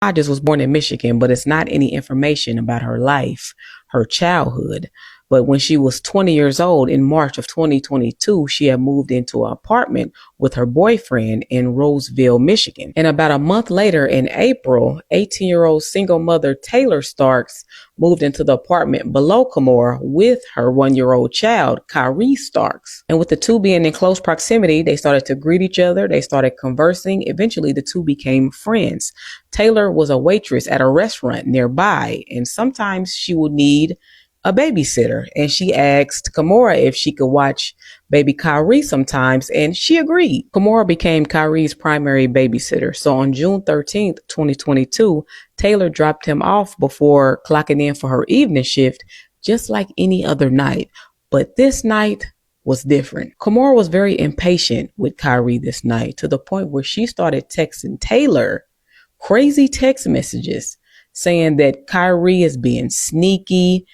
Hodges was born in Michigan, but it's not any information about her life, her childhood. But when she was 20 years old in March of 2022, she had moved into an apartment with her boyfriend in Roseville, Michigan. And about a month later in April, 18-year-old single mother Taylor Starks moved into the apartment below Kimora with her 1-year-old child, Kyrie Starks. And with the two being in close proximity, they started to greet each other. They started conversing. Eventually, the two became friends. Taylor was a waitress at a restaurant nearby, and sometimes she would need a babysitter, and she asked Kimora if she could watch baby Kyrie sometimes, and she agreed. Kimora became Kyrie's primary babysitter. So on June 13th, 2022, Taylor dropped him off before clocking in for her evening shift, just like any other night. But this night was different. Kimora was very impatient with Kyrie this night, to the point where she started texting Taylor crazy text messages saying that Kyrie is being sneaky,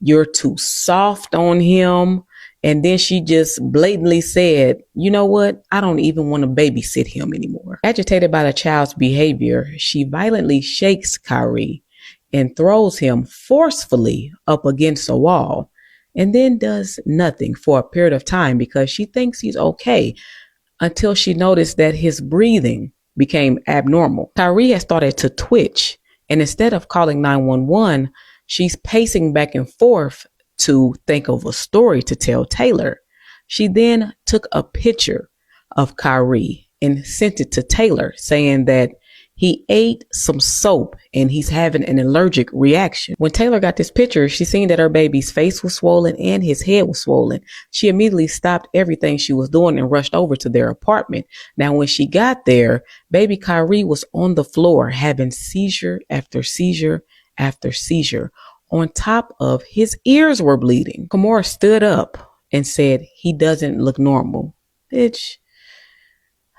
you're too soft on him. And then she just blatantly said, you know what? I don't even want to babysit him anymore. Agitated by the child's behavior, she violently shakes Kyrie and throws him forcefully up against a wall, and then does nothing for a period of time because she thinks he's okay, until she noticed that his breathing became abnormal. Kyrie had started to twitch, and instead of calling 911, she's pacing back and forth to think of a story to tell Taylor. She then took a picture of Kyrie and sent it to Taylor, saying that he ate some soap and he's having an allergic reaction. When Taylor got this picture, she seen that her baby's face was swollen and his head was swollen. She immediately stopped everything she was doing and rushed over to their apartment. Now, when she got there, baby Kyrie was on the floor having seizure after seizure after seizure. On top of his ears were bleeding. Kimora stood up and said, he doesn't look normal. Bitch.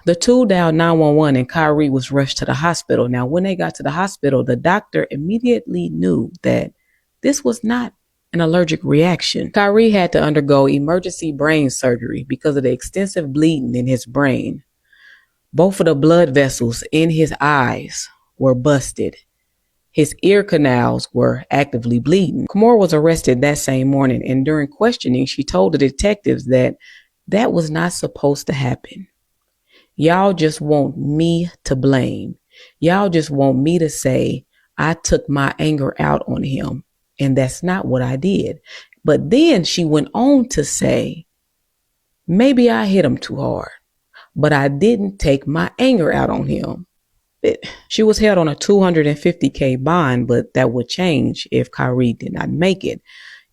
The two dialed 911 and Kyrie was rushed to the hospital. Now, when they got to the hospital, the doctor immediately knew that this was not an allergic reaction. Kyrie had to undergo emergency brain surgery because of the extensive bleeding in his brain. Both of the blood vessels in his eyes were busted. His ear canals were actively bleeding. Kimora was arrested that same morning, and during questioning, she told the detectives that that was not supposed to happen. Y'all just want me to blame. Y'all just want me to say I took my anger out on him, and that's not what I did. But then she went on to say, maybe I hit him too hard, but I didn't take my anger out on him. She was held on a $250K bond, but that would change if Kyrie did not make it.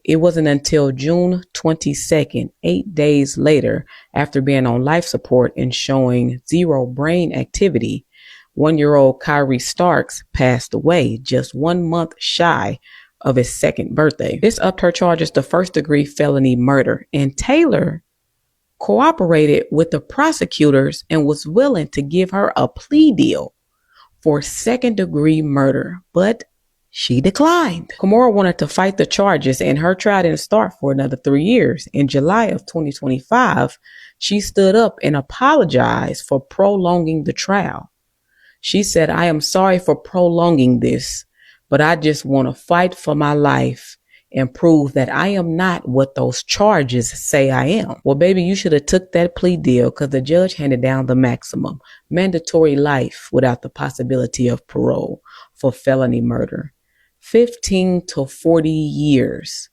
It wasn't until June 22nd, 8 days later, after being on life support and showing zero brain activity, 1-year-old Kyrie Starks passed away just 1 month shy of his second birthday. This upped her charges to first-degree felony murder, and Taylor cooperated with the prosecutors and was willing to give her a plea deal for second-degree murder, but she declined. Kimora wanted to fight the charges, and her trial didn't start for another 3 years. In July of 2025, she stood up and apologized for prolonging the trial. She said, I am sorry for prolonging this, but I just want to fight for my life and prove that I am not what those charges say I am. Well, baby, you should have took that plea deal because the judge handed down the maximum, mandatory life without the possibility of parole for felony murder. 15 to 40 years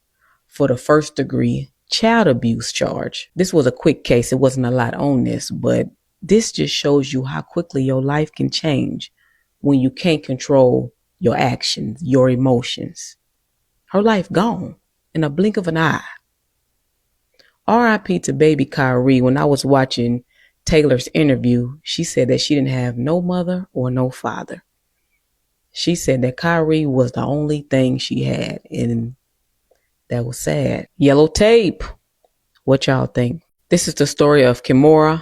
for the first degree child abuse charge. This was a quick case. It wasn't a lot on this, but this just shows you how quickly your life can change when you can't control your actions, your emotions. Her life gone in a blink of an eye. R.I.P. to baby Kyrie. When I was watching Taylor's interview, she said that she didn't have no mother or no father. She said that Kyrie was the only thing she had, and that was sad. Yellow tape. What y'all think? This is the story of Kimora